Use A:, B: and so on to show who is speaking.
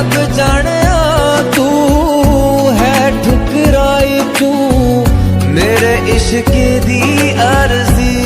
A: रब जानिया तू है ठुकराई तू मेरे इश्क दी अर्जी